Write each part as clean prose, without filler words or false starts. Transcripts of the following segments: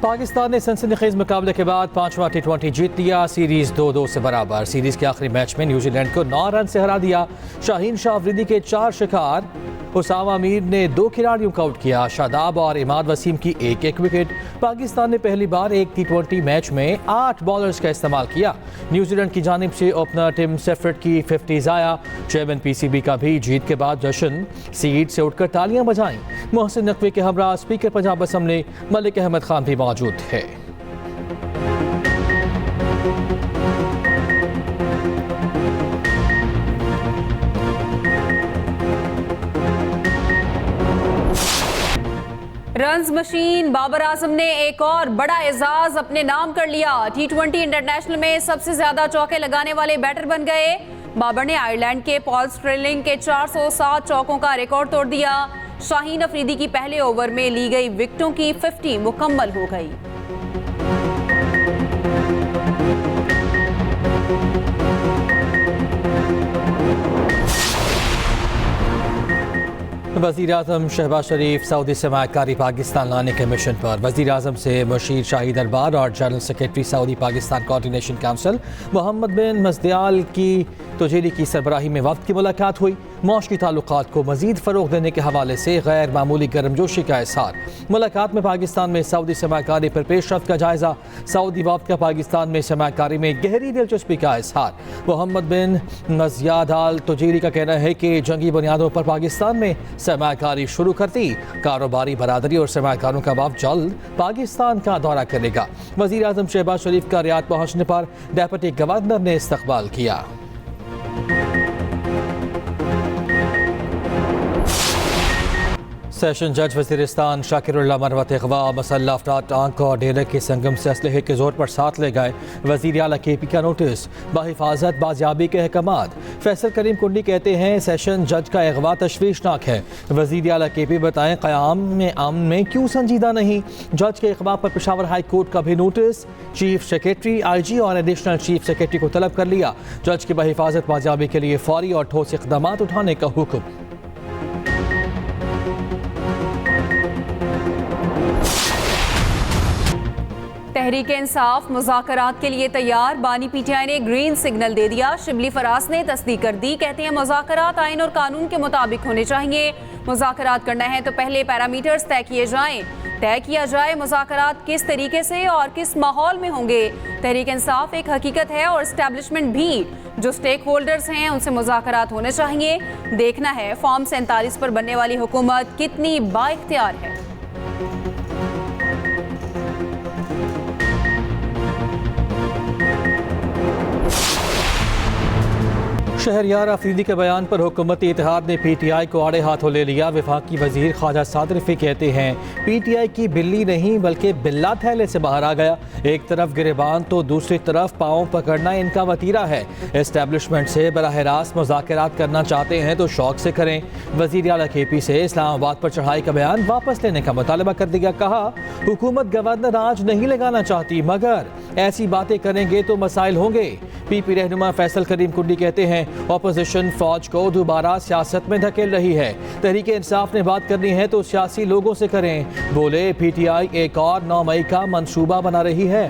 पाकिस्तान ने सनसनीखेज मुकाबले के बाद 5वां T20 जीत लिया। सीरीज 2-2 से बराबर। सीरीज के आखिरी मैच में न्यूजीलैंड को 9 रन से हरा दिया। शाहीन शाह अफरीदी के 4 शिकार, उसामा मीर ने 2 खिलाड़ियों को आउट किया। शादाब और इमाद वसीम की एक विकेट। पाकिस्तान ने पहली बार एक T20 मैच में 8 बॉलर्स का इस्तेमाल किया। न्यूजीलैंड की जानिब से ओपनर टिम सेफर्ट की 50 आया। चेयरमैन PCB का भी जीत के बाद जश्न, सीट से उठकर तालियां बजाईं। मोहसिन नकवी के हमरा स्पीकर पंजाब असम्बली मलिक अहमद खान भी मौजूद थे। रन्स मशीन बाबर आजम ने एक और बड़ा एजाज अपने नाम कर लिया। T20 इंटरनेशनल में सबसे ज्यादा चौके लगाने वाले बैटर बन गए। बाबर ने आयरलैंड के पॉल स्ट्रेलिंग के 407 चौकों का रिकॉर्ड तोड़ दिया। शाहीन अफरीदी की पहले ओवर में ली गई विकेटों की 50 मुकम्मल हो गई। वज़ीर आज़म शहबाज शरीफ सऊदी सरमायाकारी पाकिस्तान लाने के मिशन पर। वज़ीर आज़म से मुशीर शाही दरबार और general secretary Saudi Pakistan coordination council Mohammed bin मज़दियाल की तुजीरी की सरबराही में वक्त की मुलाकात हुई। मौशकी ताल्लुकात को मज़ीद फ़रोग़ देने के हवाले से गैर मामूली गर्मजोशी का इज़हार। मुलाकात में पाकिस्तान में सऊदी सरमायाकारी पर पेशरफ्त का जायज़ा। सऊदी वफ़द का पाकिस्तान में सरमायाकारी में गहरी दिलचस्पी का इज़हार। मोहम्मद बिन मज़दियाल तुजीरी का कहना है कि जंगी बुनियादों पर पाकिस्तान में सरमायाकारी शुरू करती। कारोबारी बरादरी और सरमायाकारों का वफ़द जल्द पाकिस्तान का दौरा करेगा। वज़ीर आज़म शहबाज शरीफ का रियाद पहुँचने पर डेप्यूटी गवर्नर ने इस्तकबाल किया। सेशन जज वज़ीरिस्तान शाकिरुल्लाह मरवत अगवा मसल्ला अफराद टांक और डेरे के संगम से असलहे के जोर पर साथ ले गए। वज़ीर आला KP का नोटिस, बाहिफाजत बाजियाबी के अहकामात। फैसल करीम कुंडी कहते हैं सेशन जज का अगवा तशवीशनाक है। वज़ीर आला KP बताएं क़याम में अमन में क्यों संजीदा नहीं। जज के अगवा पर पेशावर हाई कोर्ट का भी नोटिस। चीफ सेक्रेटरी IG और एडिशनल चीफ सेक्रेटरी को तलब कर लिया। जज की बाहिफाजत बाजियाबी के लिए फौरी और ठोस इक़दाम उठाने का हुक्म। तहरीक इंसाफ मुज़ाकरात के लिए तैयार। बानी PTI ने ग्रीन सिग्नल दे दिया। शिबली फराज ने तस्दीक कर दी। कहते हैं मुज़ाकरात आइन और कानून के मुताबिक होने चाहिए। मुज़ाकरात करना है तो पहले पैरामीटर्स तय किए जाएं। तय किया जाए मुज़ाकरात किस तरीके से और किस माहौल में होंगे। तहरीक इंसाफ एक हकीकत है और एस्टैब्लिशमेंट भी। जो स्टेक होल्डर्स हैं उनसे मुज़ाकरात होने चाहिए। देखना है फॉर्म 47 पर बनने वाली हुकूमत कितनी बाइख्तियार है। शहरयार अफरीदी के बयान पर हुकूमती इत्तेहाद ने PTI को आड़े हाथों ले लिया। वफाकी वजीर ख्वाजा साद रफ़ी कहते हैं PTI की बिल्ली नहीं बल्कि बिल्ला थैले से बाहर आ गया। एक तरफ गिरेबान तो दूसरी तरफ पाँव पकड़ना इनका वतीरा है। एस्टैब्लिशमेंट से बराह रास्त मुज़ाकरात करना चाहते हैं तो शौक से करें। वज़ीर आला KP से इस्लामाबाद पर चढ़ाई का बयान वापस लेने का मुतालबा कर दिया। कहा हुकूमत गवर्नर आज नहीं लगाना चाहती मगर ऐसी बातें करेंगे तो मसाइल होंगे। PP रहनुमा फैसल करीम कुंडी कहते हैं ऑपोजिशन फौज को दोबारा सियासत में धकेल रही है। तहरीक इंसाफ ने बात करनी है तो सियासी लोगों से करें। बोले PTI एक और 9 मई का मंसूबा बना रही है।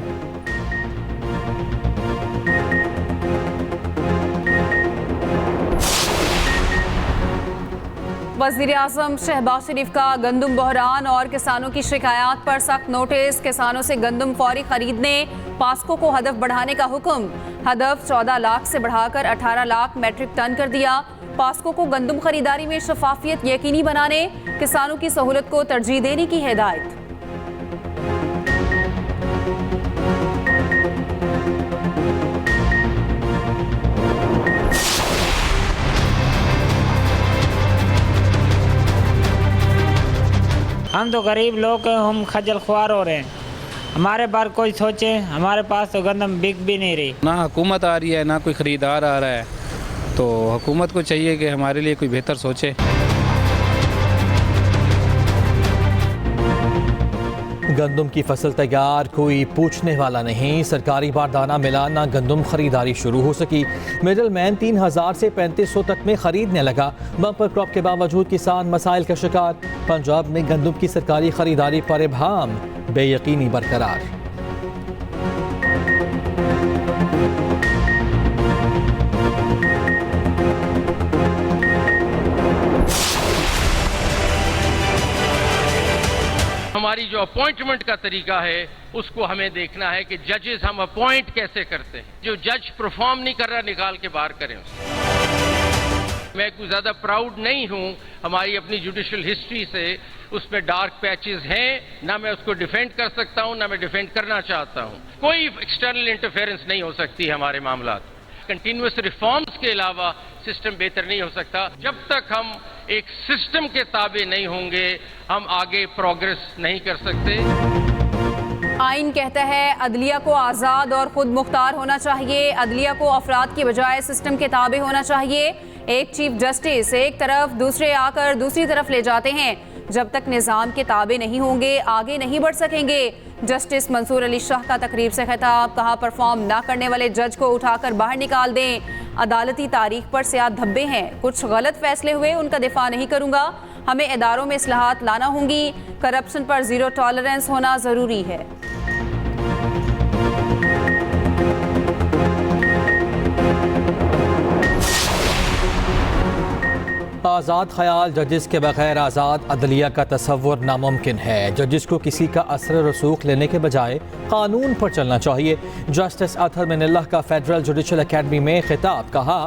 वज़ीर आज़म शहबाज शरीफ का गंदम बहरान और किसानों की शिकायत पर सख्त नोटिस। किसानों से गंदम फौरी खरीदने, पास्को को हदफ बढ़ाने का हुक्म। हदफ 14 लाख से बढ़ाकर 18 लाख मैट्रिक टन कर दिया। पास्को को गंदम खरीदारी में शफाफियत यकीनी बनाने, किसानों की सहूलत को तरजीह देने की हिदायत। हम तो गरीब लोग हम खजल ख्वार हो रहे हैं। हमारे बार कोई सोचे, हमारे पास तो गंदम बिक भी नहीं रही। ना हुकूमत आ रही है ना कोई ख़रीदार आ रहा है, तो हुकूमत को चाहिए कि हमारे लिए कोई बेहतर सोचे। गंदम की फसल तैयार, कोई पूछने वाला नहीं। सरकारी बारदाना मिला ना गंदम खरीदारी शुरू हो सकी। मिडल मैन 3000 से 3500 तक में खरीदने लगा। बम्पर क्रॉप के बावजूद किसान मसाइल का शिकार। पंजाब में गंदम की सरकारी खरीदारी पर इबहाम। बेयकीनी बरकरार। हमारी जो अपॉइंटमेंट का तरीका है उसको हमें देखना है कि जजेस हम अपॉइंट कैसे करते हैं। जो जज परफॉर्म नहीं कर रहा निकाल के बाहर करें उसको। मैं कुछ ज़्यादा प्राउड नहीं हूं हमारी अपनी जुडिशल हिस्ट्री से, उसमें डार्क पैचेस हैं, ना मैं उसको डिफेंड कर सकता हूं ना मैं डिफेंड करना चाहता हूं। कोई एक्सटर्नल इंटरफेरेंस नहीं हो सकती हमारे मामलात। कंटिन्यूस रिफॉर्म्स के अलावा सिस्टम बेहतर नहीं हो सकता। जब तक हम एक सिस्टम के ताबे नहीं होंगे हम आगे प्रोग्रेस नहीं कर सकते। आइन कहता है अदलिया को आज़ाद और खुद मुख्तार होना चाहिए। अदलिया को अफराद की बजाय सिस्टम के ताबे होना चाहिए। एक चीफ जस्टिस एक तरफ दूसरे आकर दूसरी तरफ ले जाते हैं। जब तक निज़ाम के ताबे नहीं होंगे आगे नहीं बढ़ सकेंगे। जस्टिस मंसूर अली शाह का तकरीब से खिताब, कहा परफॉर्म ना करने वाले जज को उठाकर बाहर निकाल दें। अदालती तारीख पर सियाह धब्बे हैं, कुछ गलत फैसले हुए उनका दिफा नहीं करूंगा। हमें इदारों में इस्लाहात लाना होंगी। करप्शन पर जीरो टॉलरेंस होना जरूरी है। आज़ाद ख्याल जजिस के बगैर आज़ाद अदलिया का तसव्वुर नामुमकिन है। जजिस को किसी का असर रसूख लेने के बजाय कानून पर चलना चाहिए। जस्टिस अतहर मिनल्लाह का फेडरल जुडिशल अकेडमी में खिताब, कहा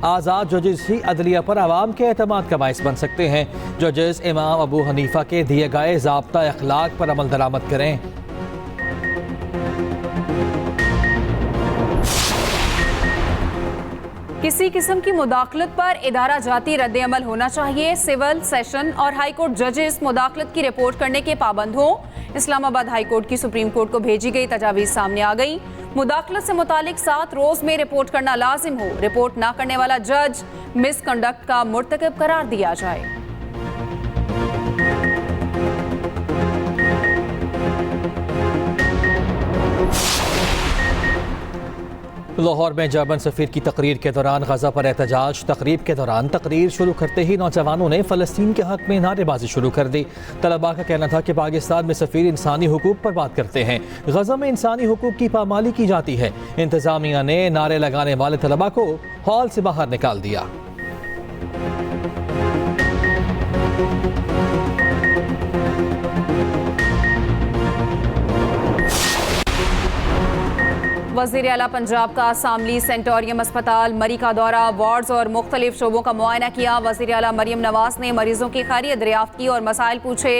आज़ाद जजिस ही अदलिया पर आवाम के एतमाद का बाइस बन सकते हैं। जजिस इमाम अबू हनीफा के दिए गए ज़ाब्ता अखलाक पर अमल दरामद करें। किसी किस्म की मुदाखलत पर इदारा जाती रद्द-ए-अमल होना चाहिए। सिविल, सेशन और हाई कोर्ट जजेस मुदाखलत की रिपोर्ट करने के पाबंद हों। इस्लामाबाद हाई कोर्ट की सुप्रीम कोर्ट को भेजी गई तजावीज़ सामने आ गई। मुदाखलत से मुतालिक 7 रोज में रिपोर्ट करना लाजिम हो। रिपोर्ट ना करने वाला जज मिसकंडक्ट का मुर्तकब करार दिया जाए। लाहौर में जर्मन सफीर की तकरीर के दौरान गजा पर एहतजाज। तकरीब के दौरान तकरीर शुरू करते ही नौजवानों ने फ़लस्तीन के हक में नारेबाजी शुरू कर दी। तलबा का कहना था कि पाकिस्तान में सफीर इंसानी हुकूक पर बात करते हैं, गजा में इंसानी हुकूक की पामाली की जाती है। इंतजामिया ने नारे लगाने वाले तलबा को हॉल से बाहर निकाल दिया। वज़ीर आला पंजाब का शामली सेंटोरियम अस्पताल मरी का दौरा, वार्ड्स और मुख्तलिफ शोबों का मुआयना किया। वज़ीर आला मरियम नवाज ने मरीजों की खैरियत दरियाफ्त की और मसाइल पूछे।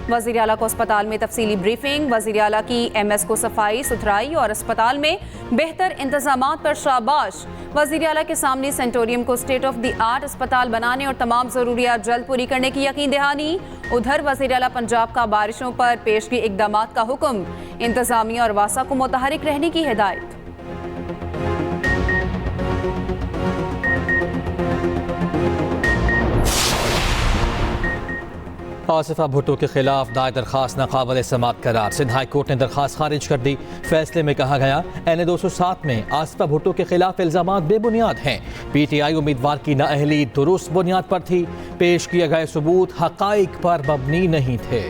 वज़ीर आला को अस्पताल में तफसीली ब्रीफिंग। वज़ीर आला की MS को सफाई सुथराई और अस्पताल में बेहतर इंतजामात पर शाबाश। वज़ीर आला के सामने सेंटोरियम को स्टेट ऑफ द आर्ट अस्पताल बनाने और तमाम ज़रूरियात जल्द पूरी करने की यकीन दहानी। उधर वज़ीर आला पंजाब का बारिशों पर पेशगी इक़दामात का हुक्म, इंतजामिया और वासा को मुतहरिक रहने की हिदायत। आसिफा भुट्टो के खिलाफ दायर दरखास्त नाकाबिल समाअत करार। सिंध हाई कोर्ट ने दरखास्त खारिज कर दी। फैसले में कहा गया NA 207 में आसिफा भुट्टो के खिलाफ इल्जामात बेबुनियाद हैं। PTI उम्मीदवार की नाअहली दुरुस्त बुनियाद पर थी। पेश किए गए सबूत हकाइक पर मबनी नहीं थे।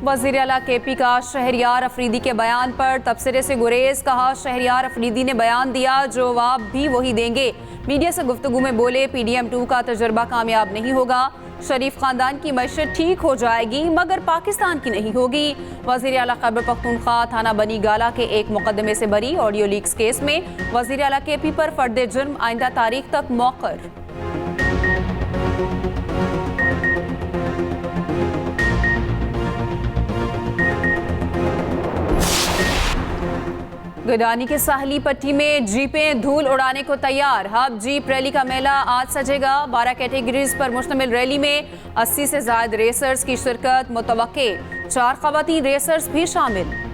वज़ीर आला KP का शहरियार अफरीदी के बयान पर तबसरे से गुरेज, कहा शहरियार अफरीदी ने बयान दिया, जवाब भी वही देंगे। मीडिया से गुफ्तगू में बोले PDM2 का तजर्बा कामयाब नहीं होगा। शरीफ खानदान की मैशत ठीक हो जाएगी मगर पाकिस्तान की नहीं होगी। वज़ीर आला खैबर पख्तूनख्वा थाना बनी गाला के एक मुकदमे से बरी। ऑडियो लीक्स केस में वज़ीर आला KP पर फर्द जुर्म आइंदा तारीख तक मौक़र। गिदानी के साहली पट्टी में जीपें धूल उड़ाने को तैयार। हब जीप रैली का मेला आज सजेगा। 12 कैटेगरीज पर मुश्तमिल रैली में 80 से ज़ायद रेसर्स की शिरकत मुतवक्के। 4 ख़वातीन रेसर्स भी शामिल।